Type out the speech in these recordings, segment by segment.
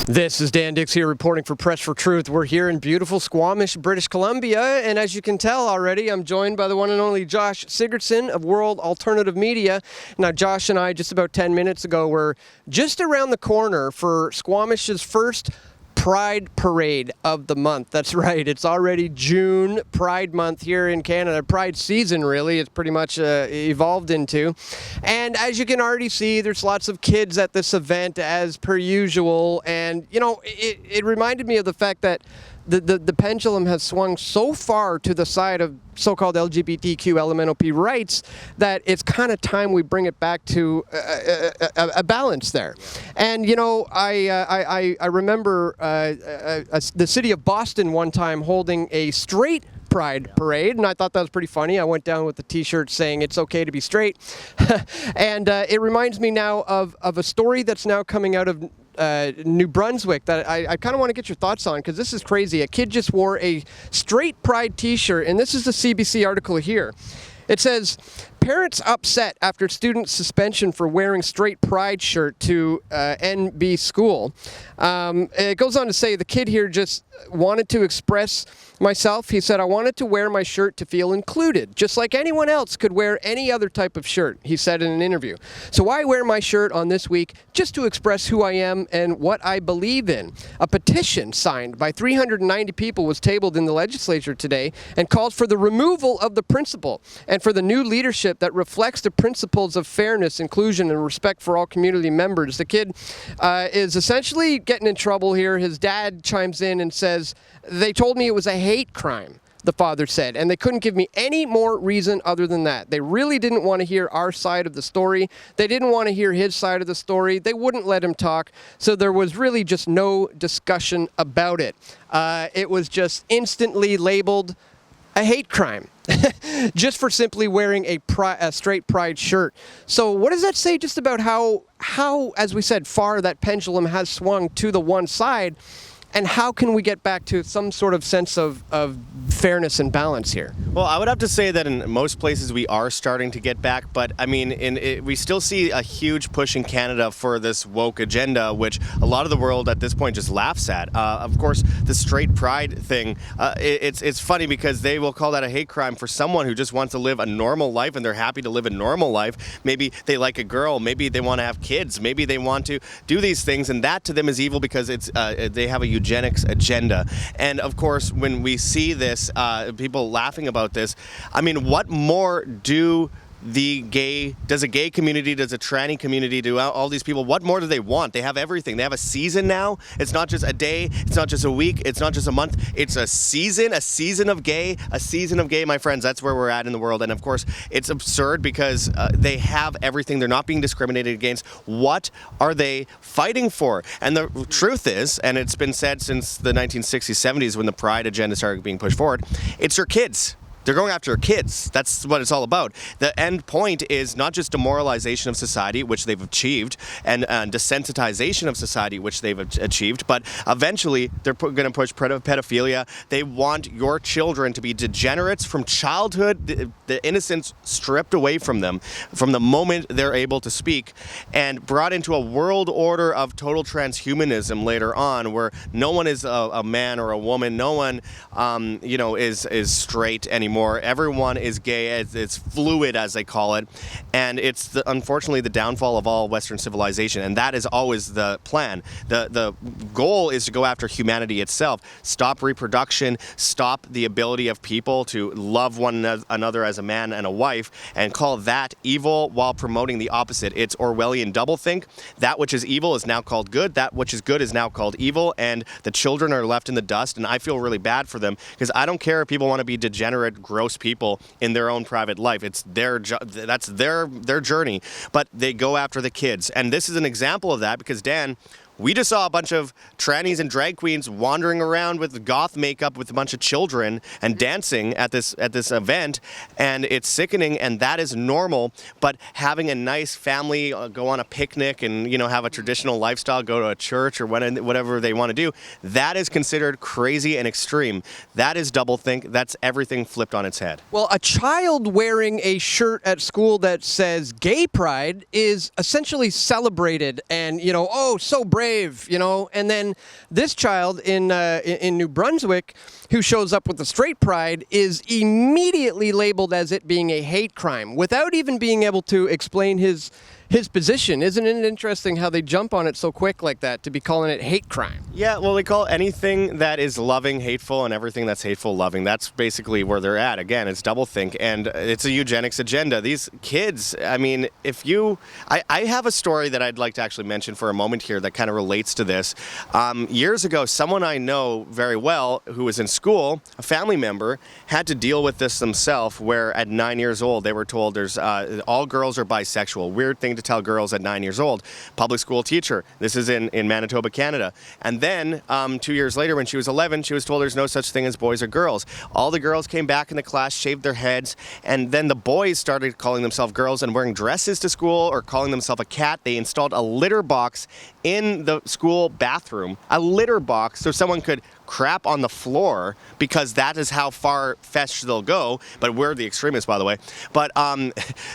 This is Dan Dicks here reporting for Press for Truth. We're here in beautiful Squamish, British Columbia, and as you can tell already, I'm joined by the one and only Josh Sigurdson of World Alternative Media. Now, Josh and I, just about 10 minutes ago, were just around the corner for Squamish's first Pride Parade of the month. That's right, it's already June, Pride Month here in Canada. Pride season, really, it's pretty much evolved into. And as you can already see, there's lots of kids at this event as per usual. And, you know, it reminded me of the fact that the pendulum has swung so far to the side of so-called LGBTQ LMNOP rights that it's kind of time we bring it back to a balance there. And, you know, I remember the city of Boston one time holding a straight Pride parade, and I thought that was pretty funny. I went down with a t-shirt saying it's okay to be straight. And it reminds me now of a story that's now coming out of New Brunswick that I kind of want to get your thoughts on, because this is crazy. A kid just wore a straight Pride t-shirt, and this is the CBC article here. It says, parents upset after student suspension for wearing straight Pride shirt to NB school. It goes on to say the kid here just wanted to express myself. He said, I wanted to wear my shirt to feel included, just like anyone else could wear any other type of shirt, he said in an interview. So I wear my shirt on this week just to express who I am and what I believe in. A petition signed by 390 people was tabled in the legislature today and calls for the removal of the principle and for the new leadership that reflects the principles of fairness, inclusion, and respect for all community members. The kid is essentially getting in trouble here. His dad chimes in and says, they told me it was a hate crime, the father said, and they couldn't give me any more reason other than that. They really didn't want to hear our side of the story. They didn't want to hear his side of the story. They wouldn't let him talk, so there was really just no discussion about it. It was just instantly labeled a hate crime, just for simply wearing a straight Pride shirt. So what does that say just about how, as we said, far that pendulum has swung to the one side? And how can we get back to some sort of sense of fairness and balance here? Well, I would have to say that in most places we are starting to get back, but I mean, we still see a huge push in Canada for this woke agenda, which a lot of the world at this point just laughs at. Of course, the straight pride thing, it's funny because they will call that a hate crime for someone who just wants to live a normal life, and they're happy to live a normal life. Maybe they like a girl, maybe they want to have kids, maybe they want to do these things, and that to them is evil because they have a eugenics agenda. And of course, when we see this, people laughing about this, I mean, what more does a gay community, does a tranny community, do all these people, what more do they want? They have everything. They have a season now. It's not just a day, it's not just a week, it's not just a month, it's a season of gay, my friends. That's where we're at in the world. And of course, it's absurd because they have everything. They're not being discriminated against. What are they fighting for? And the truth is, and it's been said since the 1960s, 70s when the Pride agenda started being pushed forward, it's your kids. They're going after kids. That's what it's all about. The end point is not just demoralization of society, which they've achieved, and desensitization of society, which they've achieved, but eventually they're going to push pedophilia. They want your children to be degenerates from childhood, the innocence stripped away from them from the moment they're able to speak, and brought into a world order of total transhumanism later on, where no one is a man or a woman, no one is straight anymore. Everyone is gay. It's fluid, as they call it, and it's unfortunately the downfall of all Western civilization. And that is always the plan. The goal is to go after humanity itself. Stop reproduction. Stop the ability of people to love one another as a man and a wife, and call that evil while promoting the opposite. It's Orwellian doublethink. That which is evil is now called good. That which is good is now called evil, and the children are left in the dust. And I feel really bad for them, because I don't care if people want to be degenerate, gross people in their own private life. It's that's their journey, but they go after the kids. And this is an example of that, because Dan, we just saw a bunch of trannies and drag queens wandering around with goth makeup with a bunch of children and dancing at this event, and it's sickening, and that is normal. But having a nice family go on a picnic and have a traditional lifestyle, go to a church or whatever they want to do, that is considered crazy and extreme. That is doublethink. That's everything flipped on its head. Well, a child wearing a shirt at school that says gay pride is essentially celebrated and, oh, so brave. brave, you know. And then this child in New Brunswick, who shows up with the straight pride, is immediately labeled as it being a hate crime without even being able to explain his position. Isn't it interesting how they jump on it so quick like that to be calling it hate crime? Yeah, well, they call anything that is loving hateful, and everything that's hateful loving. That's basically where they're at. Again, it's doublethink, and it's a eugenics agenda. These kids, I mean, I have a story that I'd like to actually mention for a moment here that kind of relates to this. Years ago, someone I know very well who was in school, a family member, had to deal with this themselves, where at 9 years old, they were told there's all girls are bisexual. Weird thing to tell girls at 9 years old. Public school teacher. This is in Manitoba, Canada. And then 2 years later, when she was 11, she was told there's no such thing as boys or girls. All the girls came back in the class, shaved their heads, and then the boys started calling themselves girls and wearing dresses to school or calling themselves a cat. They installed a litter box in the school bathroom, a litter box, so someone could crap on the floor, because that is how far-fetched they'll go. But we're the extremists, by the way. But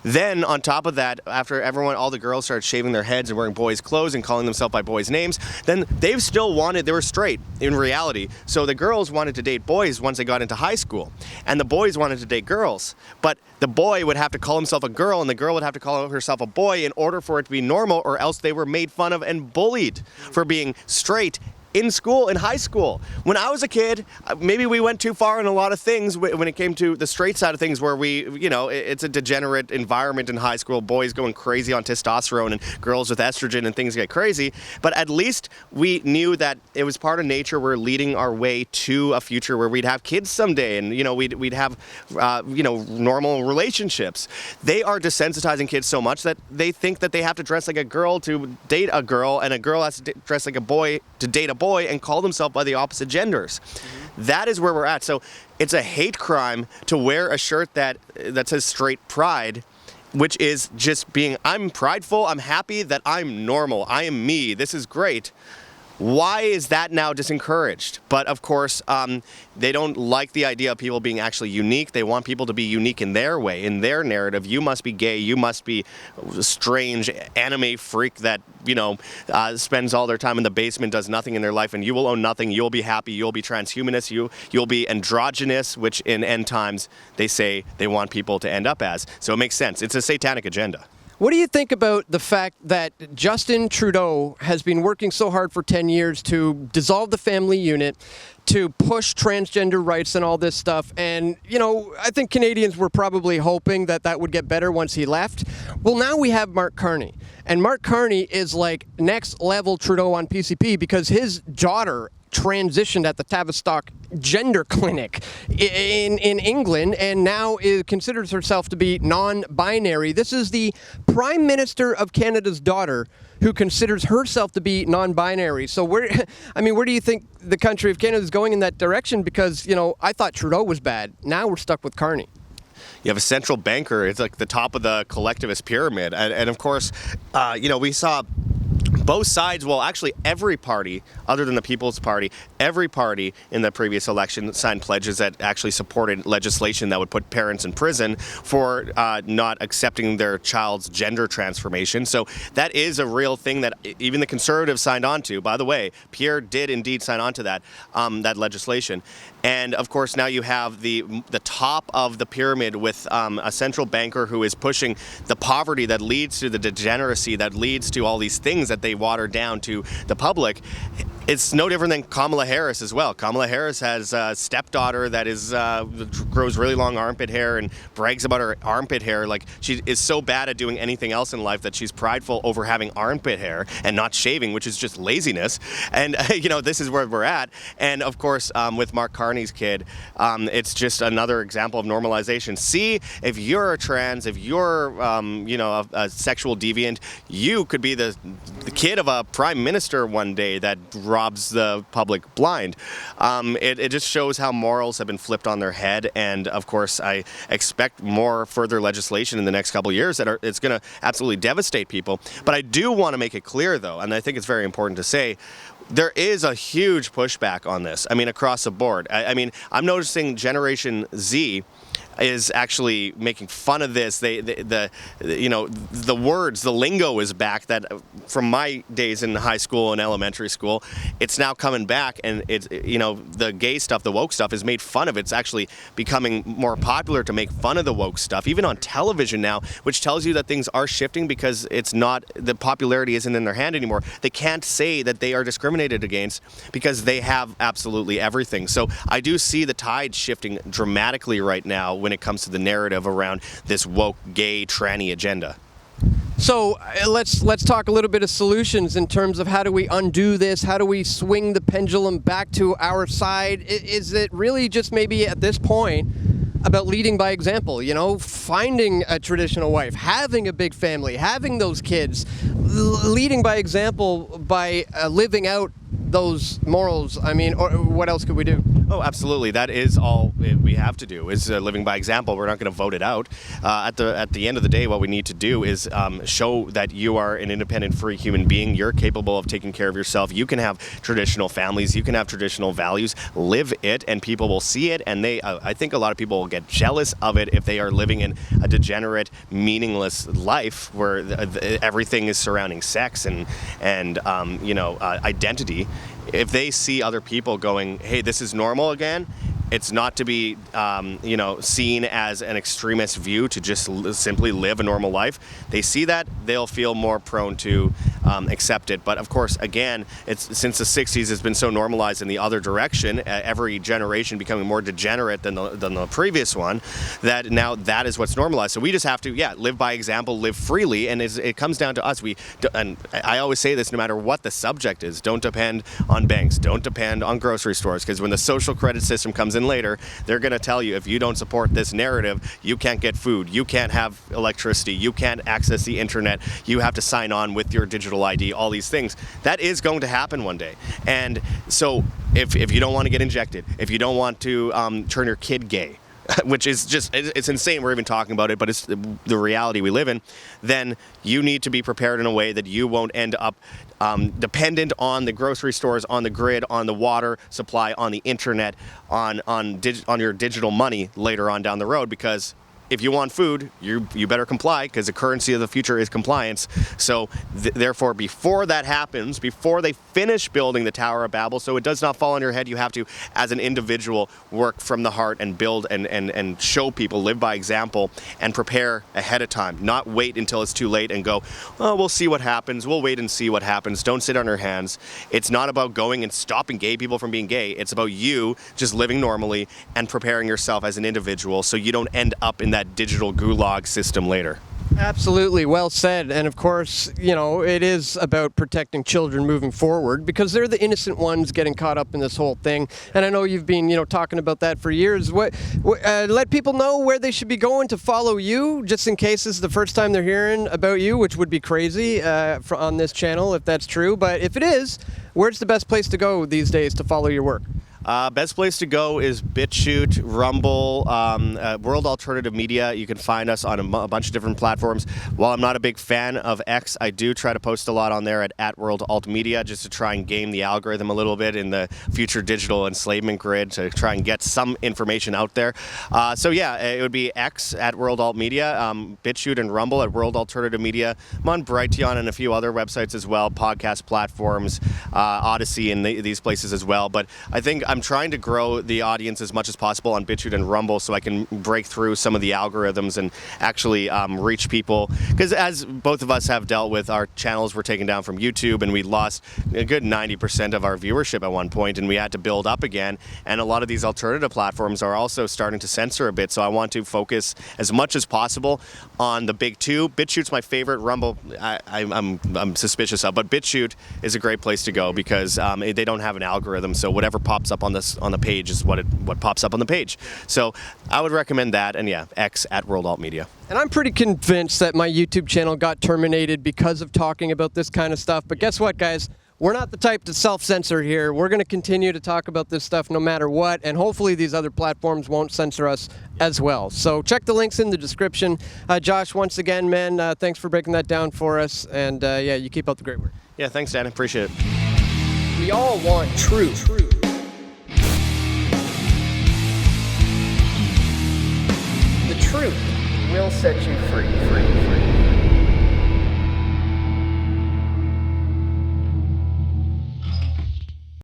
then on top of that, after all the girls started shaving their heads and wearing boys' clothes and calling themselves by boys' names, then they were straight in reality. So the girls wanted to date boys once they got into high school, and the boys wanted to date girls. But the boy would have to call himself a girl, and the girl would have to call herself a boy in order for it to be normal, or else they were made fun of and bullied for being straight in school, in high school. When I was a kid, maybe we went too far in a lot of things when it came to the straight side of things, where it's a degenerate environment in high school, boys going crazy on testosterone and girls with estrogen, and things get crazy. But at least we knew that it was part of nature. We're leading our way to a future where we'd have kids someday, and we'd have normal relationships. They are desensitizing kids so much that they think that they have to dress like a girl to date a girl, and a girl has to dress like a boy to date a boy, and call themselves by the opposite genders. Mm-hmm. That is where we're at. So it's a hate crime to wear a shirt that says straight pride, which is just being, I'm prideful, I'm happy that I'm normal, I am me, this is great. Why is that now disencouraged? But of course, they don't like the idea of people being actually unique. They want people to be unique in their way, in their narrative. You must be gay. You must be a strange anime freak that spends all their time in the basement, does nothing in their life, and you will own nothing. You'll be happy. You'll be transhumanist. You'll be androgynous, which in end times they say they want people to end up as. So it makes sense. It's a satanic agenda. What do you think about the fact that Justin Trudeau has been working so hard for 10 years to dissolve the family unit, to push transgender rights and all this stuff? And, I think Canadians were probably hoping that would get better once he left. Well, now we have Mark Carney. And Mark Carney is like next level Trudeau on PCP, because his daughter transitioned at the Tavistock Gender Clinic in England, and now considers herself to be non-binary. This is the Prime Minister of Canada's daughter who considers herself to be non-binary. So where do you think the country of Canada is going in that direction? Because, I thought Trudeau was bad. Now we're stuck with Carney. You have a central banker. It's like the top of the collectivist pyramid. And of course, we saw both sides, well, actually every party, other than the People's Party, every party in the previous election signed pledges that actually supported legislation that would put parents in prison for not accepting their child's gender transformation. So that is a real thing that even the Conservatives signed on to. By the way, Pierre did indeed sign on to that legislation. And of course, now you have the top of the pyramid with a central banker who is pushing the poverty that leads to the degeneracy that leads to all these things that they water down to the public. It's no different than Kamala Harris as well. Kamala Harris has a stepdaughter that grows really long armpit hair and brags about her armpit hair. Like, she is so bad at doing anything else in life that she's prideful over having armpit hair and not shaving, which is just laziness. And, this is where we're at. And, of course, with Mark Carney's kid, it's just another example of normalization. See, if you're a trans, if you're, a sexual deviant, you could be the kid of a prime minister one day that robs the public blind. It just shows how morals have been flipped on their head, and of course I expect more further legislation in the next couple of years it's going to absolutely devastate people. But I do want to make it clear, though, and I think it's very important to say, there is a huge pushback on this. I mean, across the board. I mean, I'm noticing Generation Z is actually making fun of this. The words, the lingo is back that from my days in high school and elementary school. It's now coming back, and it's, the gay stuff, the woke stuff is made fun of. It's actually becoming more popular to make fun of the woke stuff, even on television now, which tells you that things are shifting because the popularity isn't in their hand anymore. They can't say that they are discriminated against because they have absolutely everything. So I do see the tide shifting dramatically right now when it comes to the narrative around this woke, gay, tranny agenda. So let's talk a little bit of solutions in terms of how do we undo this? How do we swing the pendulum back to our side? Is it really just maybe at this point about leading by example, finding a traditional wife, having a big family, having those kids, leading by example by living out those morals? I mean, or what else could we do? Oh, absolutely. That is all we have to do is living by example. We're not going to vote it out. At the end of the day, what we need to do is show that you are an independent, free human being. You're capable of taking care of yourself. You can have traditional families. You can have traditional values. Live it, and people will see it. And I think a lot of people will get jealous of it if they are living in a degenerate, meaningless life where everything is surrounding sex and identity. If they see other people going, hey, this is normal again, it's not to be, seen as an extremist view to just simply live a normal life. They see that, they'll feel more prone to accept it. But of course, again, it's since the 60s, it's been so normalized in the other direction, every generation becoming more degenerate than the previous one, that now that is what's normalized. So we just have to, live by example, live freely, and it comes down to us. And I always say this, no matter what the subject is, don't depend on banks, don't depend on grocery stores, because when the social credit system comes in later, they're going to tell you if you don't support this narrative, you can't get food, you can't have electricity, you can't access the internet, you have to sign on with your digital ID, all these things. That is going to happen one day. And so if you don't want to get injected, if you don't want to turn your kid gay, which is just, it's insane we're even talking about it, but it's the reality we live in, then you need to be prepared in a way that you won't end up dependent on the grocery stores, on the grid, on the water supply, on the internet, on your digital money later on down the road, because if you want food, you better comply, because the currency of the future is compliance. So therefore, before that happens, before they finish building the Tower of Babel, so it does not fall on your head, you have to, as an individual, work from the heart and build and show people, live by example, and prepare ahead of time. Not wait until it's too late and go, oh, we'll see what happens. We'll wait and see what happens. Don't sit on your hands. It's not about going and stopping gay people from being gay. It's about you just living normally and preparing yourself as an individual so you don't end up in that digital gulag system later. Absolutely, well said. And of course, it is about protecting children moving forward, because they're the innocent ones getting caught up in this whole thing. And I know you've been, talking about that for years. Let people know where they should be going to follow you, just in case this is the first time they're hearing about you, which would be crazy on this channel if that's true. But if it is, where's the best place to go these days to follow your work? Best place to go is BitChute, Rumble, World Alternative Media. You can find us on a bunch of different platforms. While I'm not a big fan of X, I do try to post a lot on there at World Alt Media, just to try and game the algorithm a little bit in the future digital enslavement grid, to try and get some information out there. It would be X at World Alt Media, BitChute and Rumble at World Alternative Media. I'm on Brighteon and a few other websites as well, podcast platforms, Odyssey, and these places as well. But I think I'm trying to grow the audience as much as possible on BitChute and Rumble, so I can break through some of the algorithms and actually reach people. Because as both of us have dealt with, our channels were taken down from YouTube, and we lost a good 90% of our viewership at one point, and we had to build up again. And a lot of these alternative platforms are also starting to censor a bit, so I want to focus as much as possible on the big two. BitChute's my favorite. Rumble, I'm suspicious of, but BitChute is a great place to go, because they don't have an algorithm, so whatever pops up on the page is what pops up on the page. So I would recommend that, and X at World Alt Media. And I'm pretty convinced that my YouTube channel got terminated because of talking about this kind of stuff. But guess what, guys? We're not the type to self-censor here. We're going to continue to talk about this stuff no matter what, and hopefully these other platforms won't censor us as well. So check the links in the description. Josh, once again, man, thanks for breaking that down for us, and you keep up the great work. Yeah, thanks, Dan. Appreciate it. We all want truth. The truth will set you free.